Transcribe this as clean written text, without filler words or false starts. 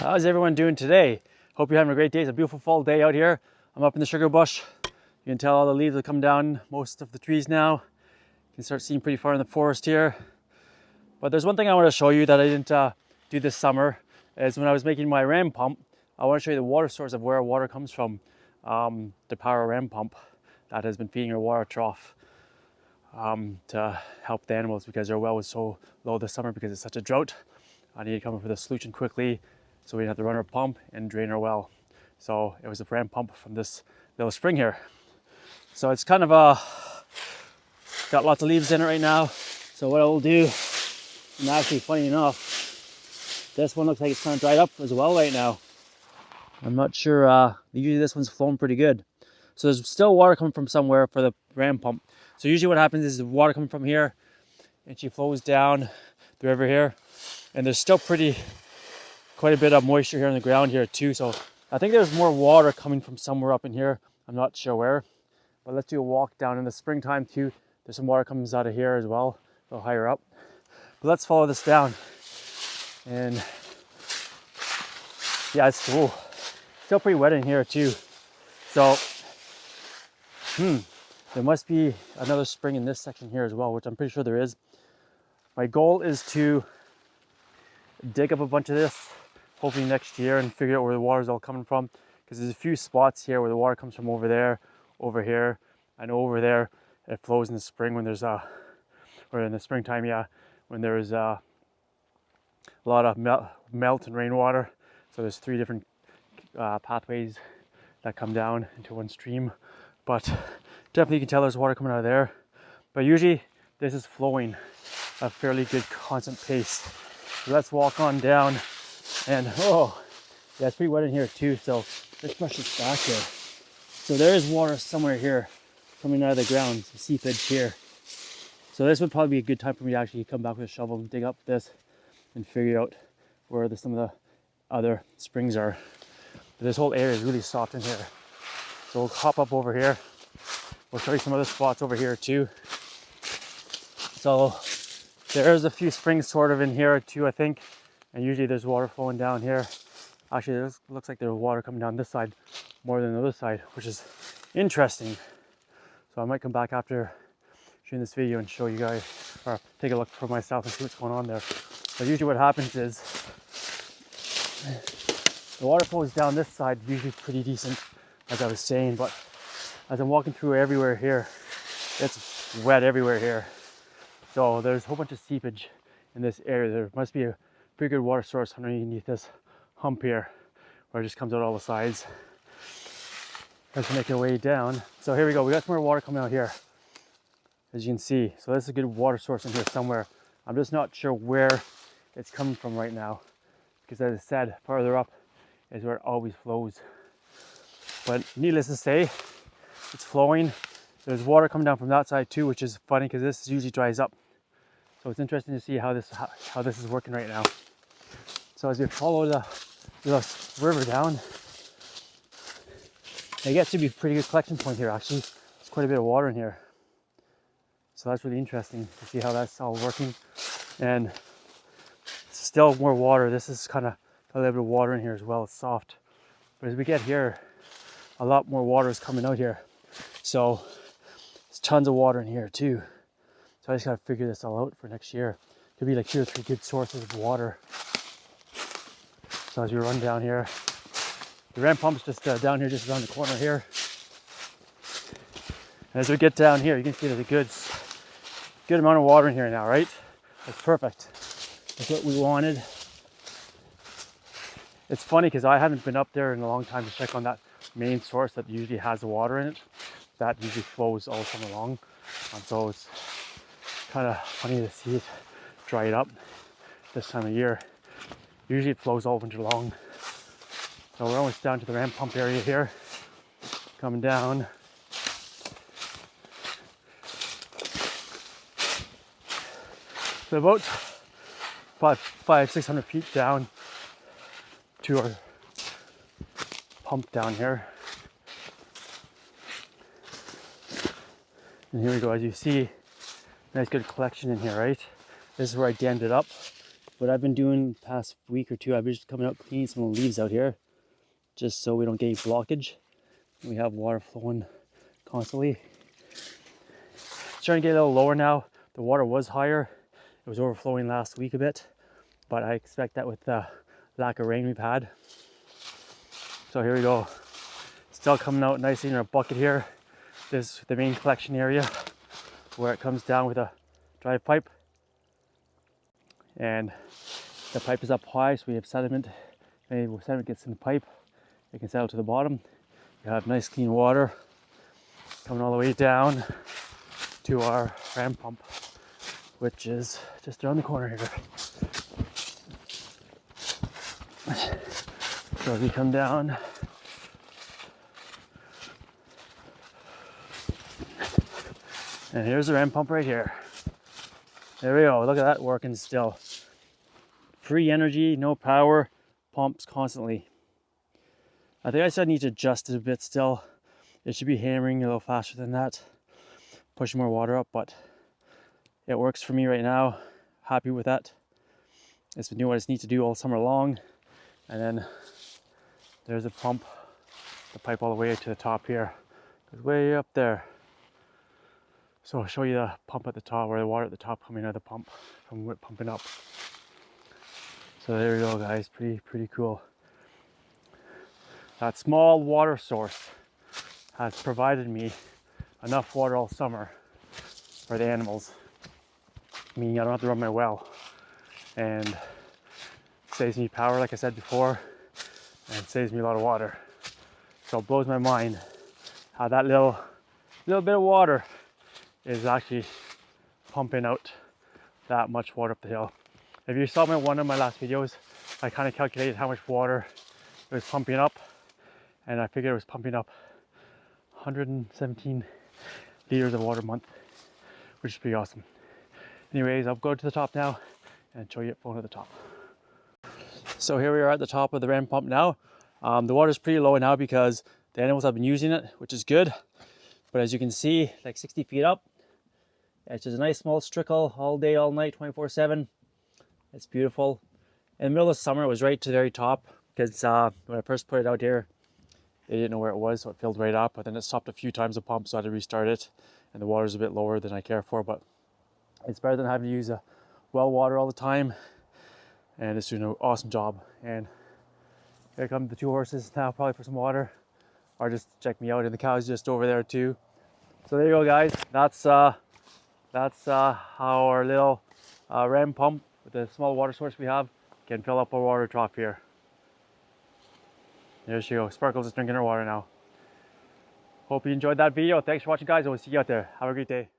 How's everyone doing today? Hope you're having a great day. It's a beautiful fall day out here. I'm up in the sugar bush. You can tell all the leaves have come down, most of the trees now. You can start seeing pretty far in the forest here. But there's one thing I want to show you that I didn't do this summer, is when I was making my ram pump, I want to show you the water source of where our water comes from. The power ram pump that has been feeding our water trough to help the animals, because their well was so low this summer because it's such a drought. I needed to come up with a solution quickly so we didn't have to run our pump and drain our well. So it was a ram pump from this little spring here. So it's kind of got lots of leaves in it right now. So what I will do, and actually funny enough, this one looks like it's kind of dried up as well right now. I'm not sure, usually this one's flowing pretty good. So there's still water coming from somewhere for the ram pump. So usually what happens is the water coming from here and she flows down the river here. And there's still quite a bit of moisture here on the ground here too. So I think there's more water coming from somewhere up in here. I'm not sure where, but let's do a walk down in the springtime too. There's some water comes out of here as well, a little higher up. But let's follow this down. And yeah, it's cool. Still pretty wet in here too. So, there must be another spring in this section here as well, which I'm pretty sure there is. My goal is to dig up a bunch of this, hopefully next year, and figure out where the water's all coming from. Because there's a few spots here where the water comes from over there, over here, and over there. It flows in the spring when there's or in the springtime, yeah, when there's a lot of melt and rainwater. So there's 3 different pathways that come down into one stream. But definitely you can tell there's water coming out of there. But usually this is flowing at a fairly good constant pace. So let's walk on down, and oh, yeah, it's pretty wet in here too. So let's brush this back here. So there is water somewhere here coming out of the ground, some seepage here. So this would probably be a good time for me to actually come back with a shovel and dig up this and figure out where some of the other springs are. But this whole area is really soft in here. So we'll hop up over here. We'll show you some other spots over here too. So there's a few springs sort of in here too, I think. And usually there's water flowing down here. Actually, it looks like there's water coming down this side more than the other side, which is interesting. So I might come back after shooting this video and show you guys, or take a look for myself and see what's going on there. But usually what happens is the water flows down this side, usually pretty decent, as I was saying. But as I'm walking through everywhere here, it's wet everywhere here. So there's a whole bunch of seepage in this area. There must be a pretty good water source underneath this hump here, where it just comes out all the sides. Let's make our way down. So here we go. We got some more water coming out here, as you can see. So there's a good water source in here somewhere. I'm just not sure where it's coming from right now, because as I said, farther up is where it always flows. But needless to say, it's flowing. There's water coming down from that side too, which is funny because this usually dries up. So it's interesting to see how this is working right now. So as we follow the river down, it gets to be a pretty good collection point here actually. There's quite a bit of water in here. So that's really interesting to see how that's all working. And still more water. This is kind of a little bit of water in here as well. It's soft. But as we get here, a lot more water is coming out here. So there's tons of water in here too. So I just gotta figure this all out for next year. Could be like 2 or 3 good sources of water. So as we run down here, the ram pump's just down here, just around the corner here. And as we get down here, you can see there's a good amount of water in here now, right? That's perfect. That's what we wanted. It's funny because I haven't been up there in a long time to check on that main source that usually has the water in it. That usually flows all summer long. And so it's kind of funny to see it dry up this time of year. Usually it flows all winter long. So we're almost down to the ram pump area here. Coming down. So about 500-600 feet down to our pump down here. And here we go. As you see, nice good collection in here, right? This is where I dammed it up what I've been doing the past week or two, I've been just coming out cleaning some of the leaves out here, just so we don't get any blockage. We have water flowing constantly. It's starting to get a little lower now. The water was higher. It was overflowing last week a bit, but I expect that with the lack of rain we've had. So here we go. Still coming out nicely in our bucket here. This is the main collection area where it comes down with a drive pipe. And the pipe is up high, so we have sediment. If any sediment gets in the pipe, it can settle to the bottom. You have nice clean water coming all the way down to our ram pump, which is just around the corner here. So if you come down, and here's the ram pump right here. There we go, look at that working still. Free energy, no power, pumps constantly. I think I still need to adjust it a bit still. It should be hammering a little faster than that, pushing more water up, but it works for me right now. Happy with that. It's been doing what it needs to do all summer long. And then there's a pump, the pipe all the way to the top here. Goes way up there. So I'll show you the pump at the top, where the water at the top coming out of the pump from it pumping up. So there we go, guys, pretty cool. That small water source has provided me enough water all summer for the animals, meaning I don't have to run my well, and saves me power, like I said before, and saves me a lot of water. So it blows my mind how that little bit of water is actually pumping out that much water up the hill. If you saw one of my last videos, I kind of calculated how much water it was pumping up, and I figured it was pumping up 117 liters of water a month, which is pretty awesome. Anyways, I'll go to the top now and show you it flowing at the top. So here we are at the top of the ram pump now. The water is pretty low now because the animals have been using it, which is good. But as you can see, like 60 feet up, it's just a nice small trickle all day, all night, 24/7. It's beautiful. In the middle of summer, it was right to the very top because when I first put it out here, they didn't know where it was, so it filled right up. But then it stopped a few times the pump, so I had to restart it. And the water's a bit lower than I care for, but it's better than having to use well water all the time. And it's doing an awesome job. And here come the two horses now, probably for some water, or just check me out. And the cow's just over there too. So there you go, guys. That's how our little ram pump with the small water source we have can fill up our water trough here. There she goes. Sparkles is drinking her water now. Hope you enjoyed that video. Thanks for watching, guys. I will see you out there. Have a great day.